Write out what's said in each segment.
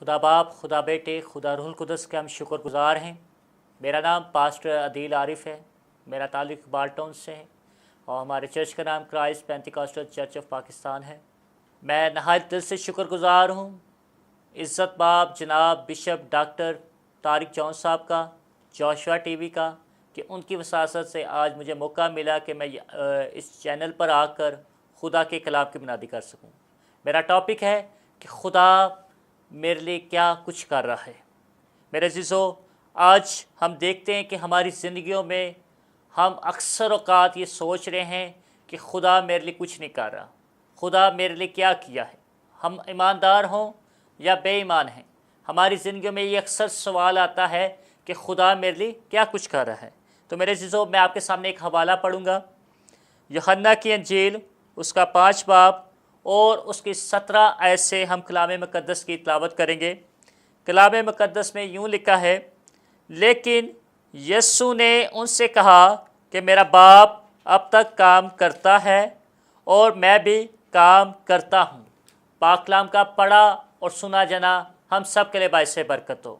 खुदा बाप, खुदा बेटे, खुदा रूहुल कुदस के हम शुक्रगुजार हैं। मेरा नाम पास्टर अदील आरिफ है। मेरा ताल्लुक़ बाल्टोन से है और हमारे चर्च का नाम Christ Pentecostal church of Pakistan है। मैं नहायत दिल से शुक्रगुजार हूँ इज़्ज़त बाप जनाब बिशप डॉक्टर तारिक जॉन साहब का, जोशुआ टीवी का, कि उनकी वसासत से आज मुझे मौका मिला कि मैं इस चैनल पर आकर खुदा के कलाम की बुनियादी कर सकूँ। मेरा टॉपिक है कि खुदा मेरे लिए क्या कुछ कर रहा है। मेरे अज़ीज़ों, आज हम देखते हैं कि हमारी ज़िंदगियों में हम अक्सर औक़ात ये सोच रहे हैं कि खुदा मेरे लिए कुछ नहीं कर रहा, खुदा मेरे लिए क्या किया है। हम ईमानदार हों या बेईमान हैं, हमारी ज़िंदगियों में ये अक्सर सवाल आता है कि खुदा मेरे लिए क्या कुछ कर रहा है। तो मेरे अज़ीज़ों, मैं आपके सामने एक हवाला पढ़ूँगा, यूहन्ना की अंजील उसका 5 बाब और उसकी 17 आयत से हम कलाम मुक़द्दस की तिलावत करेंगे। कलाम मुक़द्दस में यूँ लिखा है, लेकिन यीशु ने उनसे कहा कि मेरा बाप अब तक काम करता है और मैं भी काम करता हूँ। पाक कलाम का पढ़ा और सुना जाना हम सब के लिए बाइस बरकत हो।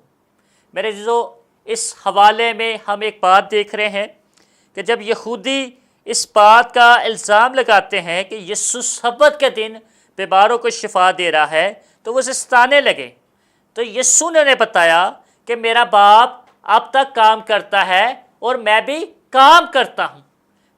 मेरे अज़ीज़ों, इस हवाले में हम एक बात देख रहे हैं कि जब यहूदी इस बात का इल्ज़ाम लगाते हैं कि यीशु सब्बत के दिन बीमारों को शिफा दे रहा है, तो वो उसे सताने लगे। तो यीशु ने उन्हें बताया कि मेरा बाप अब तक काम करता है और मैं भी काम करता हूँ।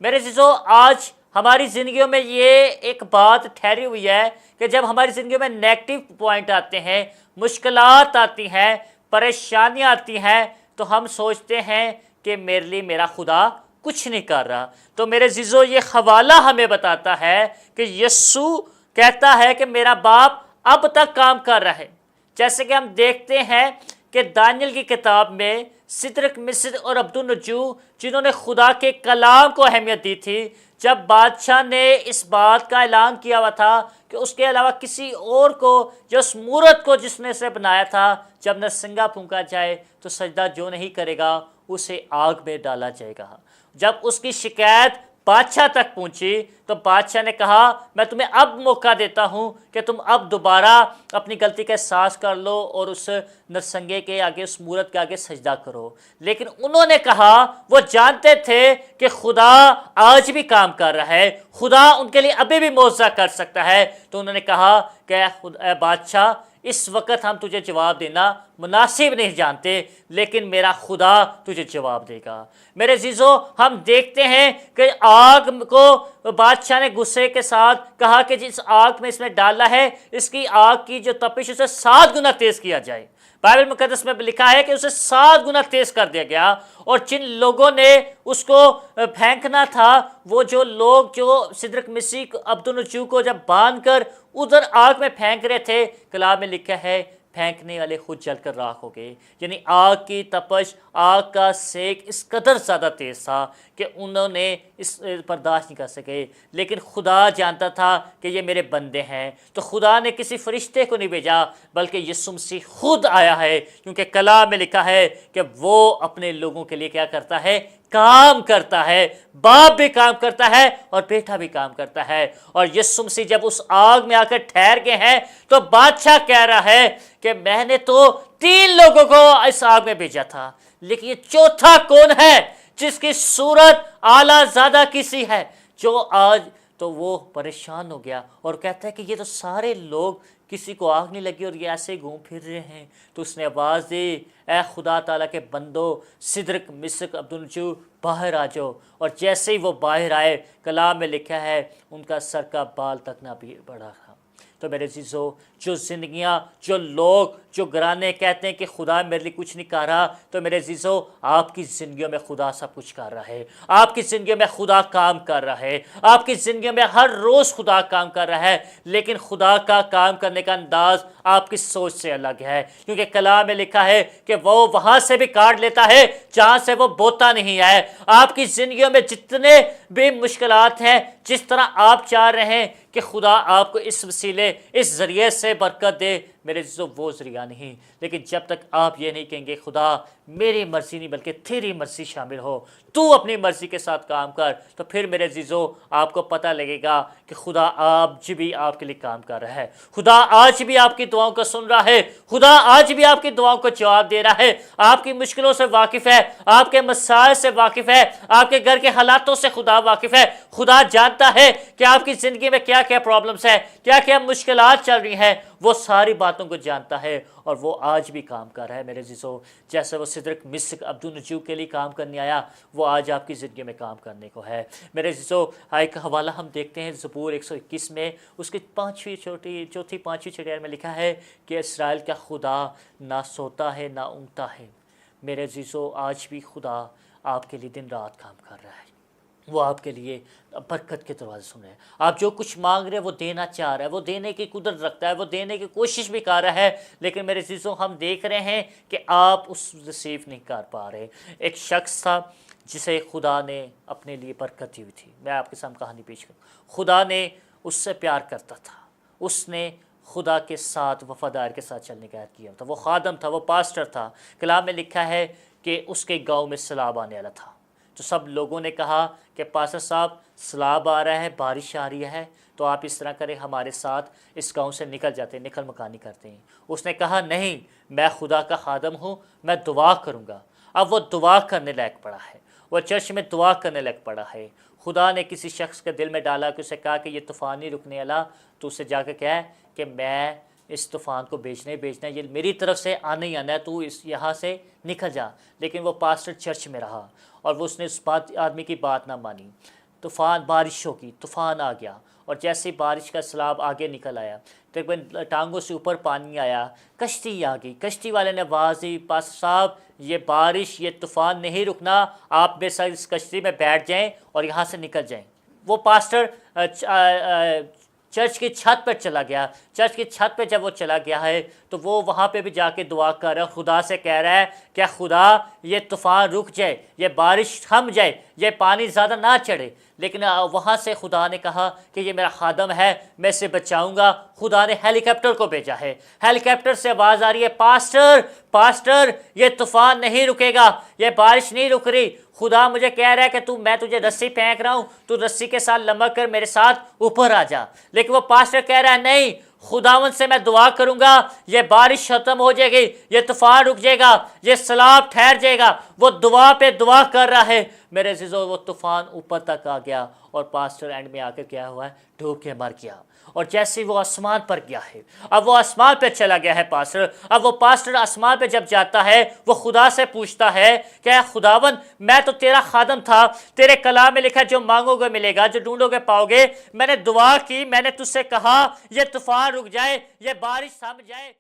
मेरे अज़ीज़ों, आज हमारी ज़िंदगियों में ये एक बात ठहरी हुई है कि जब हमारी ज़िंदगी में नेगेटिव पॉइंट आते हैं, मुश्किलात आती हैं, परेशानियाँ आती हैं, तो हम सोचते हैं कि मेरे लिए मेरा खुदा कुछ नहीं कर रहा। तो मेरे अज़ीज़ों, ये हवाला हमें बताता है कि यीशु कहता है कि मेरा बाप अब तक काम कर रहा है। जैसे कि हम देखते हैं कि दानियल की किताब में सिद्रक मिस्र और अब्दुन्नजू, जिन्होंने खुदा के कलाम को अहमियत दी थी, जब बादशाह ने इस बात का ऐलान किया हुआ था कि उसके अलावा किसी और को, जो उस मूरत को जिसने से बनाया था, जब नरसिंगा फूंका जाए तो सजदा जो नहीं करेगा उसे आग में डाला जाएगा। जब उसकी शिकायत बादशाह तक पहुंची तो बादशाह ने कहा, मैं तुम्हें अब मौका देता हूं कि तुम अब दोबारा अपनी गलती का एहसास कर लो और उस नरसंगे के आगे, उस मूरत के आगे सजदा करो। लेकिन उन्होंने कहा, वो जानते थे कि खुदा आज भी काम कर रहा है, खुदा उनके लिए अभी भी मौजज़ा कर सकता है। तो उन्होंने कहा कि बादशाह, इस वक्त हम तुझे जवाब देना मुनासिब नहीं जानते, लेकिन मेरा खुदा तुझे जवाब देगा। मेरे अज़ीज़ों, हम देखते हैं कि आग को बादशाह ने गुस्से के साथ कहा कि जिस आग में इसमें डाला है, इसकी आग की जो तपिश उसे 7 गुना तेज़ किया जाए। बाइबल मुक़द्दस में लिखा है कि उसे 7 गुना तेज़ कर दिया गया। और जिन लोगों ने उसको फेंकना था, वो जो लोग जो सिद्रक मिस्र अब्दुन्नजू को जब बांध कर उधर आग में फेंक रहे थे, कलाम में लिखा है फेंकने वाले खुद जलकर राख हो गए। यानी आग की तपश, आग का सेक इस कदर ज़्यादा तेज़ था कि उन्होंने इस बर्दाश्त नहीं कर सके। लेकिन खुदा जानता था कि ये मेरे बंदे हैं, तो खुदा ने किसी फरिश्ते को नहीं भेजा, बल्कि यीशु मसीह खुद आया है, क्योंकि कलाम में लिखा है कि वो अपने लोगों के लिए क्या करता है, काम करता है। बाप भी काम करता है और बेटा भी काम करता है। और यीशु मसीह जब उस आग में आकर ठहर गए हैं, तो बादशाह कह रहा है कि मैंने तो 3 लोगों को इस आग में भेजा था, लेकिन ये चौथा कौन है जिसकी सूरत आला ज़्यादा किसी है, जो आज। तो वो परेशान हो गया और कहता है कि ये तो सारे लोग, किसी को आग नहीं लगी और ये ऐसे घूम फिर रहे हैं। तो उसने आवाज़ दी, ऐ खुदा ताला के बंदो, सिद्रक मिस्र अब्दुन्नजू, बाहर आ जाओ। और जैसे ही वो बाहर आए, कलाम में लिखा है उनका सर का बाल तक ना भी बढ़ा था। तो मेरे अज़ीज़ों, जो ज़िंदगियाँ, जो लोग, जो घराने कहते हैं कि खुदा मेरे लिए कुछ नहीं कर रहा, तो मेरे अज़ीज़ों, आपकी ज़िंदगियों में खुदा सब कुछ कर रहा है। आपकी ज़िंदगी में खुदा काम कर रहा है। आपकी ज़िंदगी में हर रोज़ खुदा काम कर रहा है। लेकिन खुदा का काम करने का अंदाज़ आपकी सोच से अलग है, क्योंकि कलाम में लिखा है कि वो वहाँ से भी काट लेता है जहाँ से वो बोता नहीं है। आपकी ज़िंदगियों में जितने भी मुश्किलात हैं, जिस तरह आप चाह रहे हैं कि खुदा आपको इस वसीले, इस ज़रिए से बरकत दे, میرے عزیزو وہ ذریعہ نہیں، لیکن جب تک آپ یہ نہیں کہیں گے خدا میری مرضی نہیں بلکہ تیری مرضی شامل ہو، تو اپنی مرضی کے ساتھ کام کر، تو پھر میرے عزیزو آپ کو پتہ لگے گا کہ خدا آج بھی آپ کے لیے کام کر رہا ہے، خدا آج بھی آپ کی دعاؤں کو سن رہا ہے، خدا آج بھی آپ کی دعاؤں کو جواب دے رہا ہے، آپ کی مشکلوں سے واقف ہے، آپ کے مسائل سے واقف ہے، آپ کے گھر کے حالاتوں سے خدا واقف ہے، خدا جانتا ہے کہ آپ کی زندگی میں کیا کیا پرابلمز ہیں، کیا کیا مشکلات چل رہی ہیں، وہ ساری باتوں کو جانتا ہے، اور وہ آج بھی کام کر رہا ہے میرے عزیزو۔ جیسے وہ صدرک مسک عبدالنجو کے لیے کام کرنے آیا، وہ آج آپ کی زندگی میں کام کرنے کو ہے میرے عزیزو۔ ایک حوالہ ہم دیکھتے ہیں زبور 121 میں، اس کی چوتھی پانچویں چڑیا میں لکھا ہے کہ اسرائیل کا خدا نہ سوتا ہے نہ اونگتا ہے۔ میرے عزیزو آج بھی خدا آپ کے لیے دن رات کام کر رہا ہے، وہ آپ کے لیے برکت کے دروازے سن رہے ہیں، آپ جو کچھ مانگ رہے ہیں وہ دینا چاہ رہا ہے، وہ دینے کی قدرت رکھتا ہے، وہ دینے کی کوشش بھی کر رہا ہے، لیکن میرے عزیزوں ہم دیکھ رہے ہیں کہ آپ اس ریسیو نہیں کر پا رہے۔ ایک شخص تھا جسے خدا نے اپنے لیے برکت دی ہوئی تھی، میں آپ کے سامنے کہانی پیش کروں۔ خدا نے اس سے پیار کرتا تھا، اس نے خدا کے ساتھ وفادار کے ساتھ چلنے کا عہد کیا تھا، وہ خادم تھا، وہ پاسٹر تھا۔ کلام میں لکھا ہے کہ اس کے گاؤں میں سیلاب آنے والا تھا، تو سب لوگوں نے کہا کہ پاسٹر صاحب سیلاب آ رہا ہے، بارش آ رہی ہے، تو آپ اس طرح کریں ہمارے ساتھ اس گاؤں سے نکل جاتے ہیں، نکل مکانی کرتے ہیں۔ اس نے کہا نہیں، میں خدا کا خادم ہوں، میں دعا کروں گا۔ اب وہ دعا کرنے لائق پڑا ہے، وہ چرچ میں دعا کرنے لائق پڑا ہے۔ خدا نے کسی شخص کے دل میں ڈالا کہ اسے کہا کہ یہ طوفان نہیں رکنے والا، تو اسے جا کے کہا کہ میں اس طوفان کو بیچنا ہے، یہ میری طرف سے آنا ہی آنا ہے، تو یہاں سے نکل جا۔ لیکن وہ پاسٹر چرچ میں رہا اور اس نے اس آدمی کی بات نہ مانی۔ طوفان، بارش ہوگی، طوفان آ گیا، اور جیسے بارش کا سیلاب آگے نکل آیا، تقریباً ٹانگوں سے اوپر پانی آیا، کشتی آ گئی۔ کشتی والے نے آواز دی، پاسٹر صاحب یہ بارش، یہ طوفان نہیں رکنا، آپ میرے ساتھ اس کشتی میں بیٹھ جائیں اور یہاں سے نکل جائیں۔ وہ پاسٹر چرچ کی چھت پر چلا گیا۔ چرچ کی چھت پہ جب وہ چلا گیا ہے تو وہ وہاں پہ بھی جا کے دعا کر رہا ہے، خدا سے کہہ رہا ہے کہ خدا یہ طوفان رک جائے، یہ بارش تھم جائے، یہ پانی زیادہ نہ چڑھے۔ لیکن وہاں سے خدا نے کہا کہ یہ میرا خادم ہے، میں اسے بچاؤں گا۔ خدا نے ہیلی کاپٹر کو بھیجا ہے، ہیلی کاپٹر سے آواز آ رہی ہے، پاسٹر یہ طوفان نہیں رکے گا، یہ بارش نہیں رک رہی۔ خدا مجھے کہہ رہا ہے کہ میں تجھے رسی پھینک رہا ہوں، تو رسی کے ساتھ لمک کر میرے ساتھ اوپر آ جا۔ لیکن وہ پاسٹر کہہ رہا ہے نہیں، خداوند سے میں دعا کروں گا، یہ بارش ختم ہو جائے گی، یہ طوفان رک جائے گا، یہ سیلاب ٹھہر جائے گا۔ وہ دعا پہ دعا کر رہا ہے میرے عزیزو، وہ طوفان اوپر تک آ گیا اور پاسٹر اینڈ میں آ کر کیا ہوا ہے، ڈوب کے مر گیا۔ اور جیسے وہ آسمان پر گیا ہے، اب وہ آسمان پہ چلا گیا ہے پاسٹر، اب وہ پاسٹر آسمان پہ جب جاتا ہے وہ خدا سے پوچھتا ہے کہ اے خداوند میں تو تیرا خادم تھا، تیرے کلام میں لکھا جو مانگو گے ملے گا، جو ڈھونڈو گے پاؤ گے۔ میں نے دعا کی، میں نے تجھ سے کہا یہ طوفان رک جائے، یہ بارش تھم جائے۔